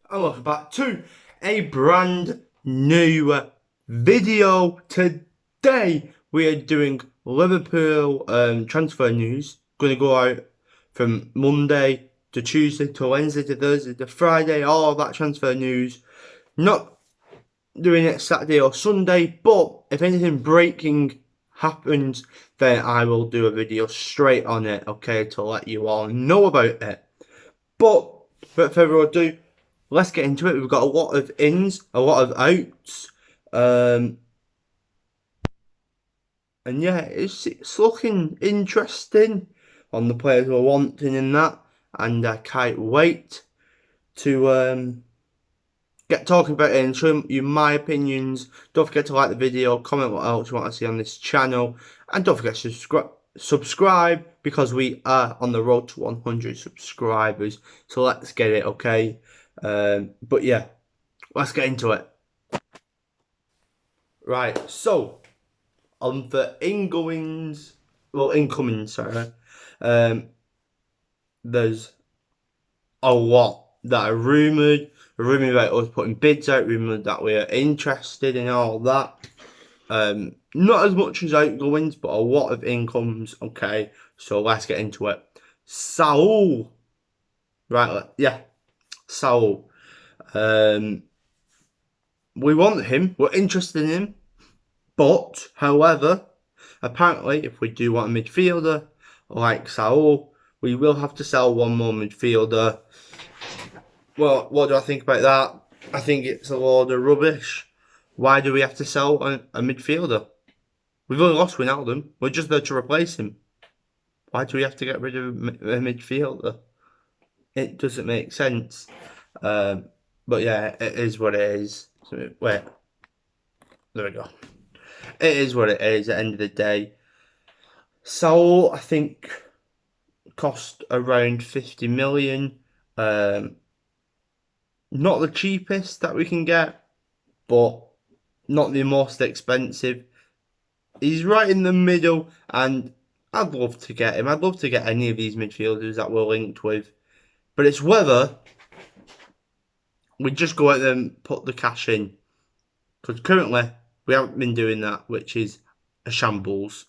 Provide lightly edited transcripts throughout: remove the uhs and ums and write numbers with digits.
And welcome back to a brand new video. Today we are doing Liverpool transfer news. Going to go out from Monday to Tuesday to Wednesday to Thursday to Friday. All of that transfer news. Not doing it Saturday or Sunday, but if anything breaking happens, then I will do a video straight on it, okay, to let you all know about it. But without further ado, let's get into it. We've got a lot of ins, a lot of outs. And yeah, it's looking interesting on the players we're wanting in that. And I can't wait to get talking about it and show you my opinions. Don't forget to like the video, comment what else you want to see on this channel. And don't forget to subscribe because we are on the road to 100 subscribers. So let's get it, okay? But yeah, let's get into it. Right, so on the incoming, sorry, there's a lot that are rumoured about us putting bids out, rumoured that we are interested in all that. Not as much as outgoings, but a lot of incomes, okay? So let's get into it. Saul. Right, yeah, Saul. We want him, we're interested in him, but, however, apparently, if we do want a midfielder like Saul, we will have to sell one more midfielder. Well, what do I think about that? I think it's a load of rubbish. Why do we have to sell a midfielder? We've only lost Wijnaldum. We're just there to replace him. Why do we have to get rid of a midfielder? It doesn't make sense. But yeah, it is what it is. So, wait. There we go. It is what it is at the end of the day. Saul, I think, cost around 50 million. Not the cheapest that we can get, but not the most expensive. He's right in the middle, and I'd love to get him. I'd love to get any of these midfielders that we're linked with. But it's whether we just go out there and put the cash in. Because currently, we haven't been doing that, which is a shambles.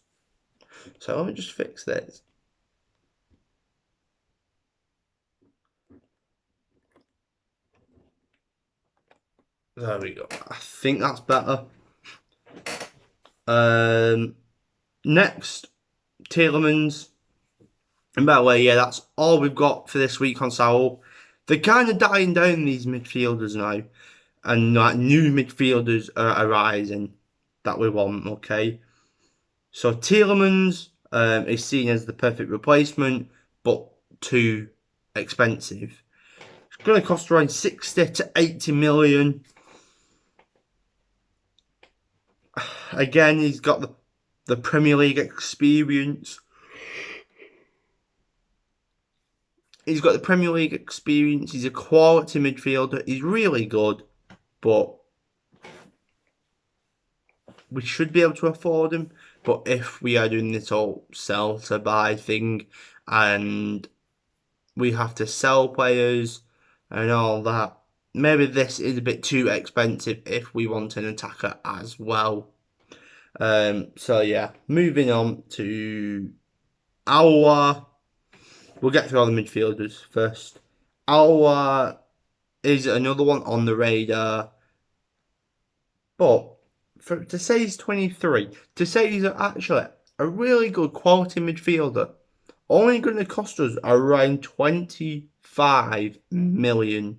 So let me just fix this. There we go. I think that's better. Next, Tielemans. And by the way, yeah, that's all we've got for this week on Saul. They're kind of dying down, these midfielders now. And like new midfielders are arising that we want, okay? So Tielemans is seen as the perfect replacement, but too expensive. It's going to cost around 60 to 80 million. Again, he's got the Premier League experience. He's got the Premier League experience. He's a quality midfielder. He's really good, but we should be able to afford him. But if we are doing this whole sell to buy thing and we have to sell players and all that, maybe this is a bit too expensive if we want an attacker as well. So yeah, moving on to our... We'll get through all the midfielders first. Our is another one on the radar. But to say he's 23, to say he's actually a really good quality midfielder, only going to cost us around 25 million.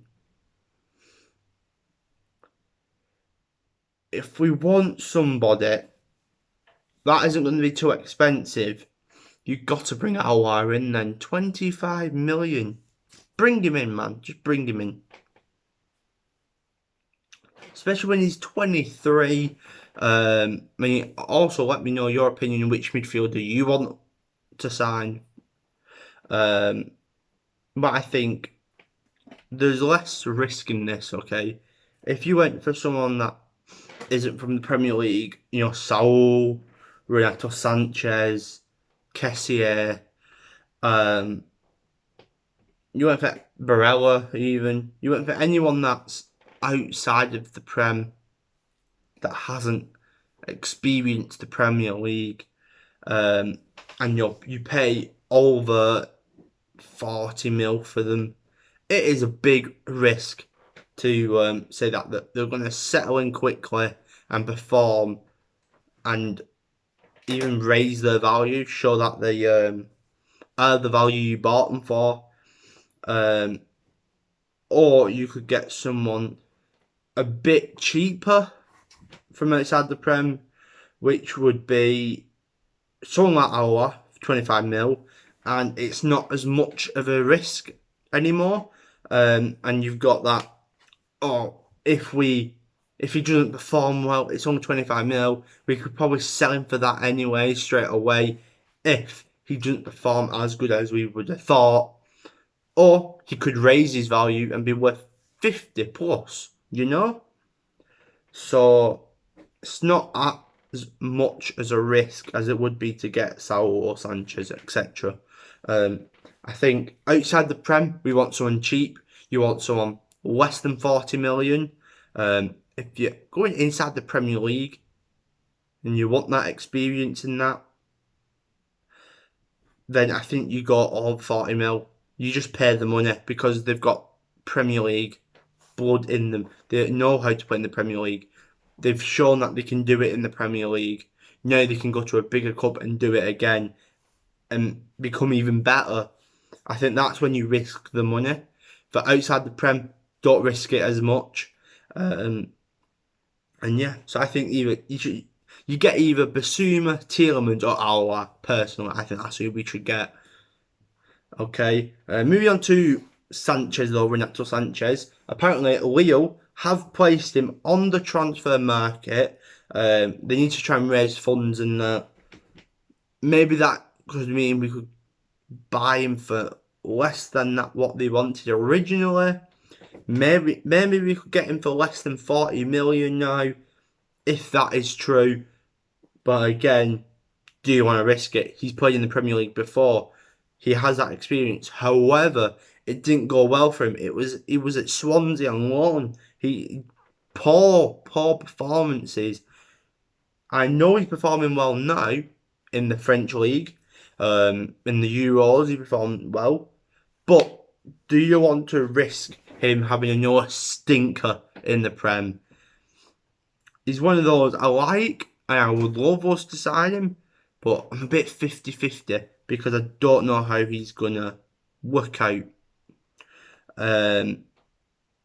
If we want somebody that isn't going to be too expensive, you've got to bring Aouar in then. 25 million. Bring him in, man. Just bring him in. Especially when he's 23. I mean, also let me know your opinion on which midfielder you want to sign. But I think there's less risk in this, okay? If you went for someone that isn't from the Premier League, you know, Saul, Renato Sanchez, Kessier, You went for Barella, even. You went for anyone that's outside of the Prem that hasn't experienced the Premier League, and you pay over 40 mil for them. It is a big risk to say that they're going to settle in quickly and perform and even raise their value, show that they are the value you bought them for. Or you could get someone a bit cheaper from outside the Prem, which would be someone like Aouar, 25 mil, and it's not as much of a risk anymore. And you've got that, oh, if he doesn't perform well, it's only 25 mil, we could probably sell him for that anyway, straight away, if he doesn't perform as good as we would have thought. Or he could raise his value and be worth 50 plus, you know? So it's not as much as a risk as it would be to get Saul or Sanchez, etc. I think outside the Prem, we want someone cheap. You want someone less than 40 million. If you're going inside the Premier League and you want that experience in that, then I think you go all 40 mil. You just pay the money because they've got Premier League blood in them. They know how to play in the Premier League. They've shown that they can do it in the Premier League. Now they can go to a bigger club and do it again and become even better. I think that's when you risk the money. But outside the Prem, don't risk it as much. And yeah, so I think you get either Basuma, Tielemans, or Aouar. Personally, I think that's who we should get. Okay, moving on to Sanchez though, Renato Sanchez. Apparently, Leo have placed him on the transfer market. They need to try and raise funds, and maybe that could mean we could buy him for less than that what they wanted originally. Maybe we could get him for less than 40 million now, if that is true. But again, do you want to risk it? He's played in the Premier League before. He has that experience. However, it didn't go well for him. He was at Swansea on loan. Poor performances. I know he's performing well now in the French league. In the Euros, he performed well. But do you want to risk him having another stinker in the Prem? He's one of those I like, and I would love us to sign him, but I'm a bit 50-50 because I don't know how he's going to work out.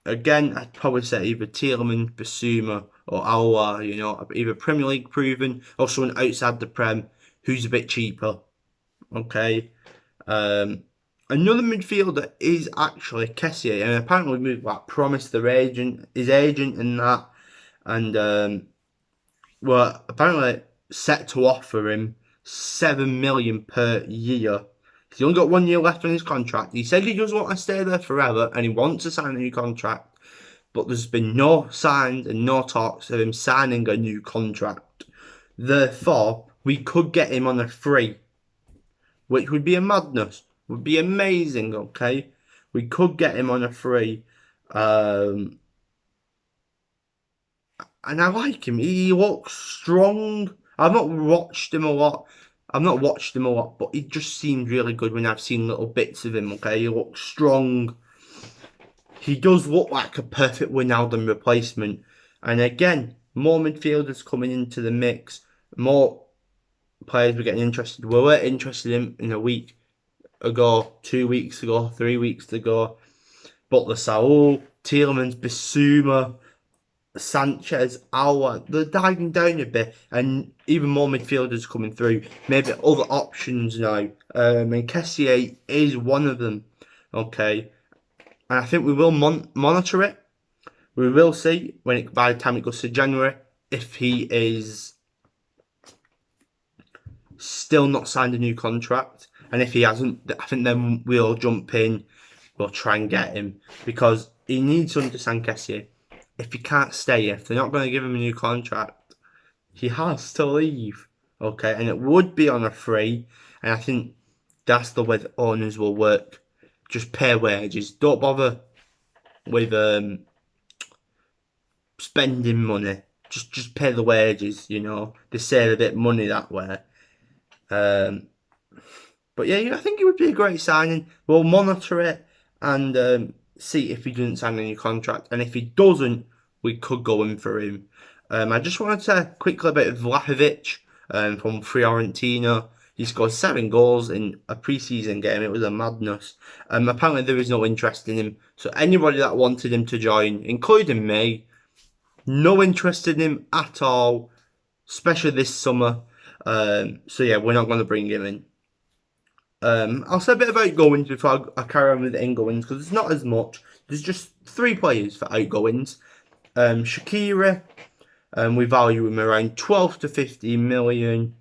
Again, I'd probably say either Tielemans, Basuma, or Aouar, either Premier League proven or someone outside the Prem who's a bit cheaper. Okay. Another midfielder is actually Kessié, and apparently we promised his agent and that, and were apparently set to offer him 7 million per year. He's only got 1 year left on his contract. He said he doesn't want to stay there forever and he wants to sign a new contract, but there's been no signs and no talks of him signing a new contract. Therefore, we could get him on a free, which would be a madness. Would be amazing, okay? We could get him on a free. And I like him. He looks strong. I've not watched him a lot, but he just seems really good when I've seen little bits of him, okay? He looks strong. He does look like a perfect Wijnaldum replacement. And again, more midfielders coming into the mix. More players were getting interested. We were interested in a week ago, 2 weeks ago, 3 weeks ago. But the Saul, Tielemans, Basuma, Sanchez, Aouar, they're diving down a bit, and even more midfielders coming through. Maybe other options now. And Kessié is one of them. Okay, and I think we will monitor it. We will see by the time it goes to January if he is still not signed a new contract, and if he hasn't, I think then we'll jump in. We'll try and get him because he needs to understand Kessié. If he can't stay, if they're not going to give him a new contract, he has to leave. Okay, and it would be on a free, and I think that's the way the owners will work. just pay wages. Don't bother with spending money. Just pay the wages, you know. They save a bit of money that way. But yeah, I think it would be a great signing. We'll monitor it and see if he doesn't sign any contract. And if he doesn't, we could go in for him. I just wanted to quickly about Vlahovic from Fiorentina. He scored 7 goals in a pre-season game. It was a madness. Apparently there is no interest in him. So anybody that wanted him to join, including me, no interest in him at all, especially this summer. So yeah, we're not going to bring him in. I'll say a bit of outgoings before I carry on with the ingoings, because it's not as much. There's just 3 players for outgoings. Shaqiri, we value him around 12 to 15 million.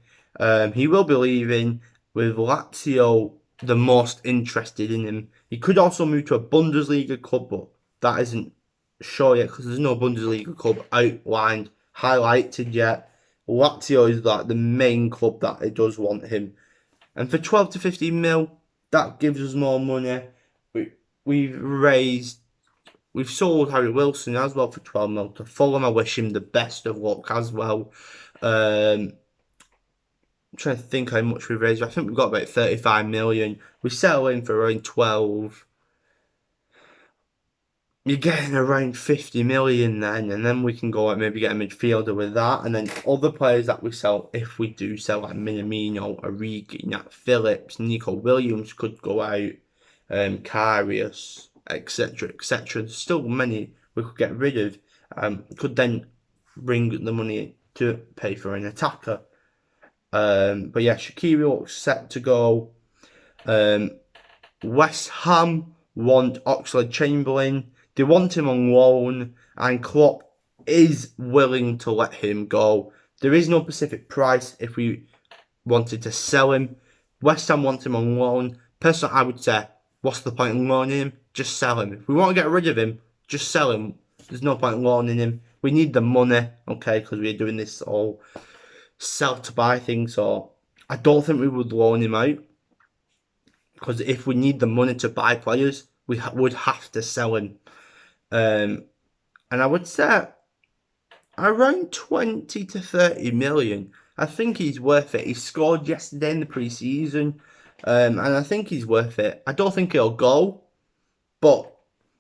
He will be leaving, with Lazio the most interested in him. He could also move to a Bundesliga club, but that isn't sure yet because there's no Bundesliga club outlined, highlighted yet. Lazio is like the main club that it does want him. And for 12 to 15 mil, that gives us more money. We've sold Harry Wilson as well for 12 mil to Fulham. I wish him the best of luck as well. I'm trying to think how much we've raised. I think we've got about 35 million. We settle in for around 12. You're getting around 50 million then, and then we can go and maybe get a midfielder with that, and then other players that we sell, if we do sell, like Minamino, Origi, Nat Phillips, Nico Williams could go out, Karius, etc, etc. There's still many we could get rid of. Could then bring the money to pay for an attacker. But yeah, Shaqiri looks set to go. West Ham want Oxlade-Chamberlain. They want him on loan, and Klopp is willing to let him go. There is no specific price if we wanted to sell him. West Ham want him on loan. Personally, I would say, what's the point in loaning him? Just sell him. If we want to get rid of him, just sell him. There's no point in loaning him. We need the money, okay, because we're doing this all sell to buy thing. So I don't think we would loan him out, because if we need the money to buy players, we would have to sell him. And I would say around 20 to 30 million. I think he's worth it. He scored yesterday in the pre-season, and I think he's worth it. I don't think he'll go, but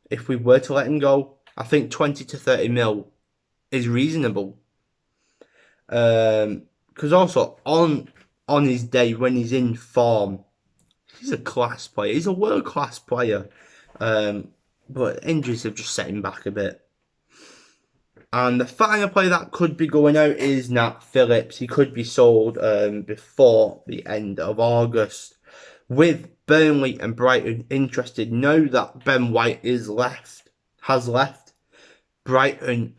if we were to let him go, I think 20 to 30 mil is reasonable. Because also on his day when he's in form, he's a class player. He's a world-class player. But injuries have just set him back a bit. And the final player that could be going out is Nat Phillips. He could be sold before the end of August. With Burnley and Brighton interested now that Ben White has left. Brighton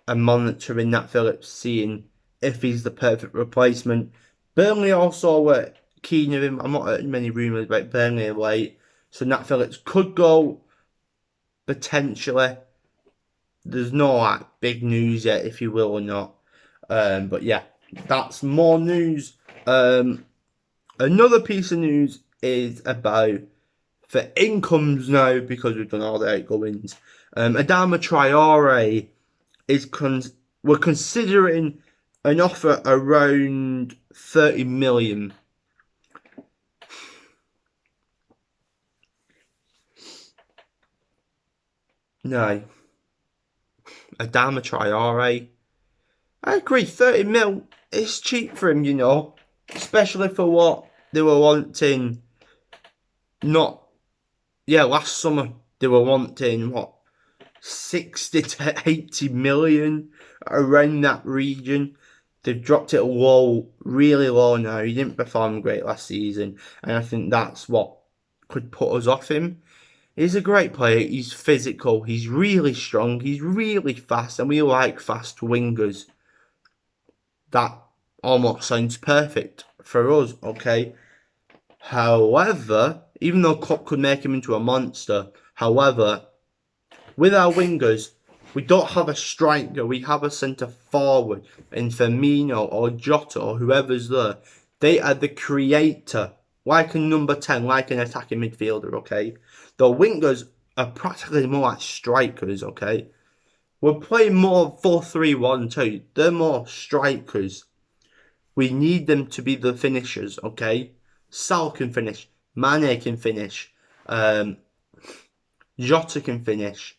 are monitoring Nat Phillips, seeing if he's the perfect replacement. Burnley also were keen of him. I'm not heard many rumours about Burnley late. So Nat Phillips could go, potentially. There's no like big news yet, if you will or not. But yeah, that's more news. Another piece of news is about, for incomes now, because we've done all the outgoings. Adama Traore we're considering an offer around 30 million. No. Adama Traore. I agree, 30 mil is cheap for him, you know. Especially for what they were wanting. Last summer they were wanting, 60 to 80 million, around that region. They've dropped it low, really low now. He didn't perform great last season, and I think that's what could put us off him. He's a great player. He's physical. He's really strong. He's really fast, and we like fast wingers. That almost sounds perfect for us, okay? However, even though Klopp could make him into a monster, however, with our wingers, we don't have a striker. We have a centre forward in Firmino or Jota or whoever's there. They are the creator like a number 10, like an attacking midfielder, okay? The wingers are practically more like strikers, okay? We're playing more 4-3-1-2. They're more strikers. We need them to be the finishers, okay? Sal can finish. Mane can finish. Jota can finish.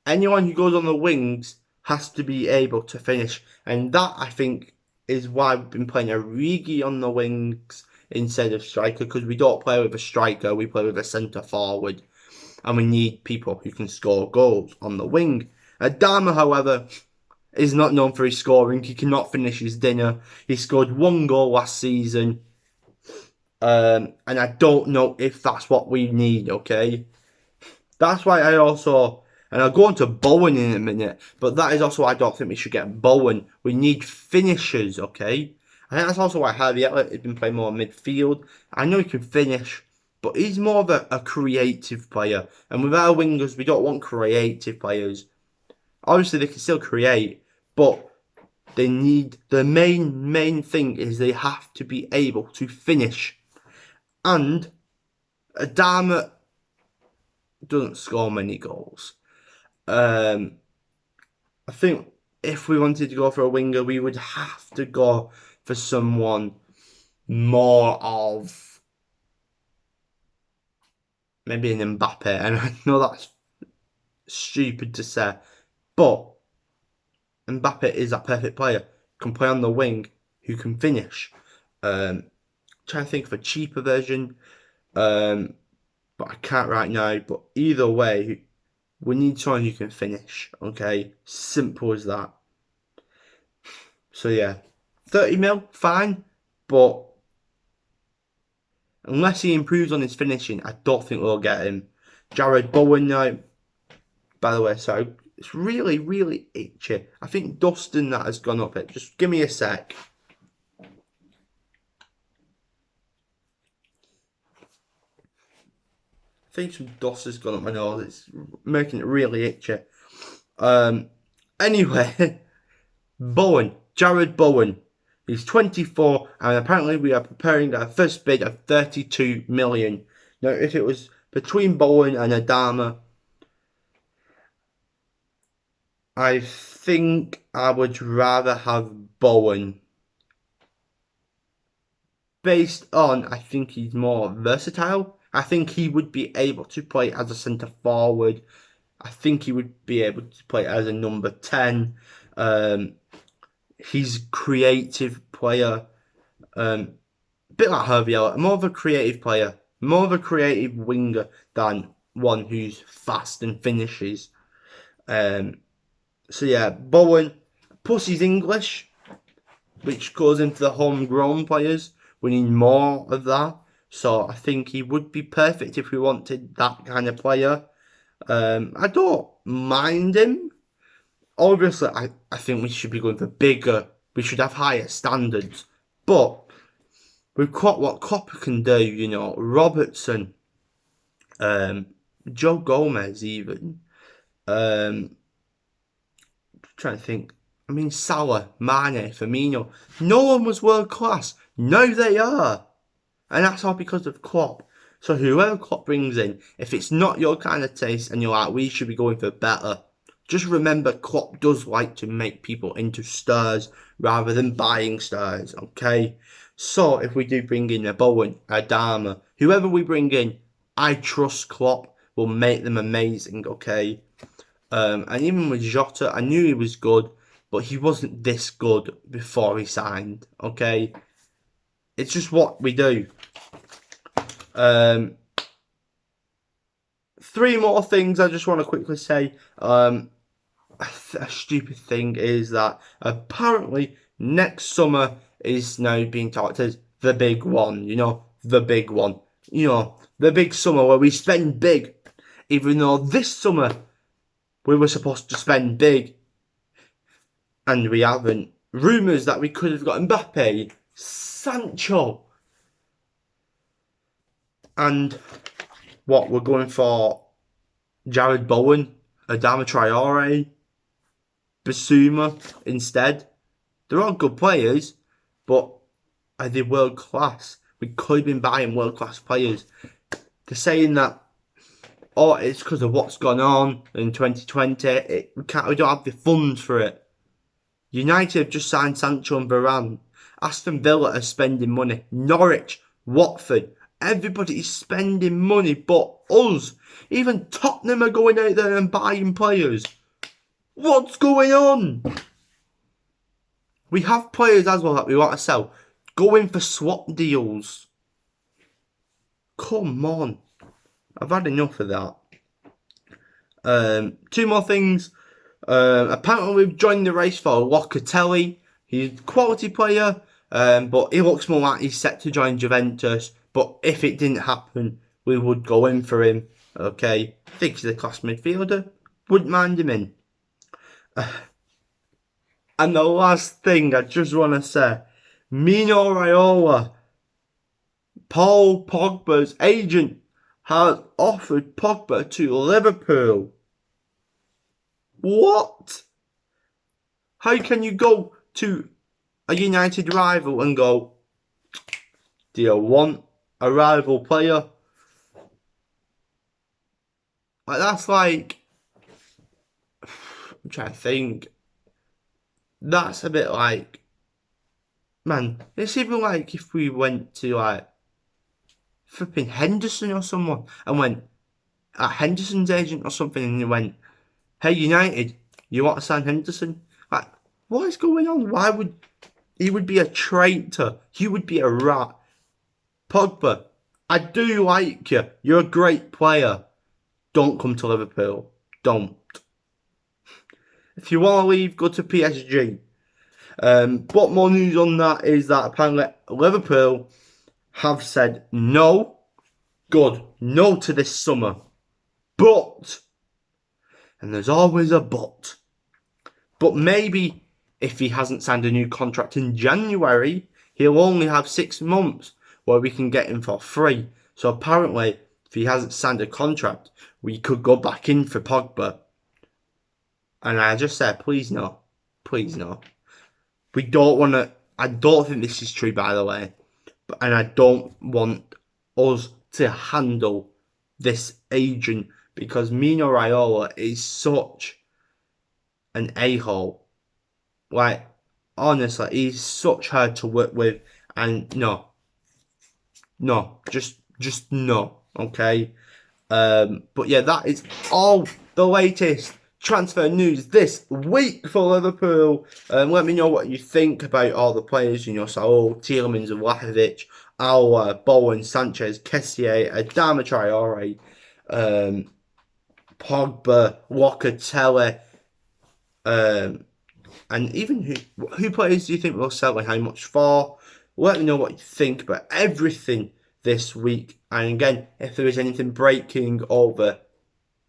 Anyone who goes on the wings has to be able to finish. And that, I think, is why we've been playing Origi on the wings instead of striker, because we don't play with a striker, we play with a centre forward. And we need people who can score goals on the wing. Adama, however, is not known for his scoring. He cannot finish his dinner. He scored 1 goal last season. And I don't know if that's what we need, okay? That's why I also, and I'll go on to Bowen in a minute, but that is also why I don't think we should get Bowen. We need finishers, okay? I think that's also why Harvey Elliott has been playing more midfield. I know he can finish, but he's more of a creative player. And with our wingers, we don't want creative players. Obviously, they can still create, but they need, the main thing is they have to be able to finish. And Adama doesn't score many goals. I think if we wanted to go for a winger, we would have to go for someone more of maybe an Mbappe. And I know that's stupid to say, but Mbappe is that perfect player. Can play on the wing, who can finish. Trying to think of a cheaper version, but I can't right now. But either way, we need someone who can finish. Okay, simple as that. So yeah, 30 mil, fine, but unless he improves on his finishing, I don't think we'll get him. Jared Bowen now. By the way, so it's really, really itchy. I think Dustin that has gone up it. Just give me a sec. I think some dust has gone up my nose. It's making it really itchy. Anyway, Bowen, Jared Bowen. He's 24, and apparently we are preparing our first bid of 32 million. Now, if it was between Bowen and Adama, I think I would rather have Bowen. Based on, I think he's more versatile. I think he would be able to play as a centre forward. I think he would be able to play as a number 10. He's a creative player. A bit like Harvey Elliott. More of a creative player. More of a creative winger than one who's fast and finishes. So yeah, Bowen. Plus he's English, which goes into the homegrown players. We need more of that. So I think he would be perfect if we wanted that kind of player. I don't mind him. Obviously, I think we should be going for bigger. We should have higher standards. But with what Klopp can do, you know, Robertson, Joe Gomez even. Trying to think. I mean, Salah, Mane, Firmino. No one was world class. Now they are. And that's all because of Klopp. So whoever Klopp brings in, if it's not your kind of taste and you're like, we should be going for better, just remember Klopp does like to make people into stars rather than buying stars, okay? So if we do bring in a Bowen, Adama, whoever we bring in, I trust Klopp will make them amazing, okay? And even with Jota, I knew he was good, but he wasn't this good before he signed, okay? It's just what we do. 3 more things I just want to quickly say. A stupid thing is that apparently next summer is now being talked as the big one. You know, the big one. You know, the big summer where we spend big. Even though this summer we were supposed to spend big. And we haven't. Rumours that we could have got Mbappe, Sancho. And what, we're going for Jared Bowen, Adama Traore, Basuma instead. They're all good players, but are they world class? We could have been buying world-class players. They're saying that, oh, it's because of what's gone on in 2020. We don't have the funds for it. United have just signed Sancho and Varane. Aston Villa are spending money. Norwich, Watford, everybody is spending money but us. Even Tottenham are going out there and buying players. What's going on? We have players as well that we want to sell. Going for swap deals. Come on. I've had enough of that. Two more things. Apparently we've joined the race for Locatelli. He's a quality player, but he looks more like he's set to join Juventus. But if it didn't happen, we would go in for him. Okay, I think he's a class midfielder. Wouldn't mind him in. And the last thing I just want to say, Mino Raiola, Paul Pogba's agent, has offered Pogba to Liverpool. What? How can you go to a United rival and go, do you want a rival player? Like, that's like, I'm trying to think. That's a bit like, man, it's even like if we went to like flipping Henderson or someone and went at Henderson's agent or something and they went, hey United, you want to sign Henderson? Like, what is going on? Why would he would be a traitor? He would be a rat. Pogba, I do like you. You're a great player. Don't come to Liverpool. Don't. If you want to leave, go to PSG. But more news on that is that apparently Liverpool have said no. Good. No to this summer. But, and there's always a but. But maybe if he hasn't signed a new contract in January, he'll only have 6 months where we can get him for free. So apparently, if he hasn't signed a contract, we could go back in for Pogba. And I just said, please no. Please no. We don't want to, I don't think this is true, by the way. And I don't want us to handle this agent because Mino Raiola is such an a-hole. Like, honestly, he's such hard to work with. And no. No. Just no. Okay? But yeah, that is all the latest transfer news this week for Liverpool. Let me know what you think about all the players, you know, Saul, Tielemans, Vlahovic, Alba, Bowen, Sanchez, Kessié, Adama Traore, Pogba, Locatelli, and even who players do you think will sell and how much for? Let me know what you think about everything this week. And again, if there is anything breaking over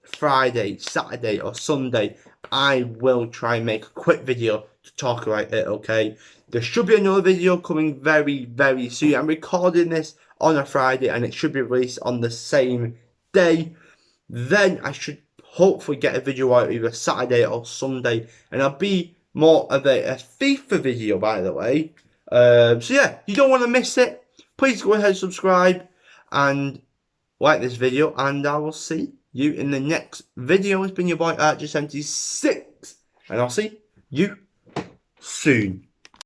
Friday, Saturday or Sunday, I will try and make a quick video to talk about it, okay? There should be another video coming very, very soon. I'm recording this on a Friday and it should be released on the same day. Then I should hopefully get a video out either Saturday or Sunday. And I'll be more of a FIFA video, by the way. So yeah, you don't want to miss it. Please go ahead and subscribe and like this video. And I will see you in the next video. It's been your boy Archer76. And I'll see you soon.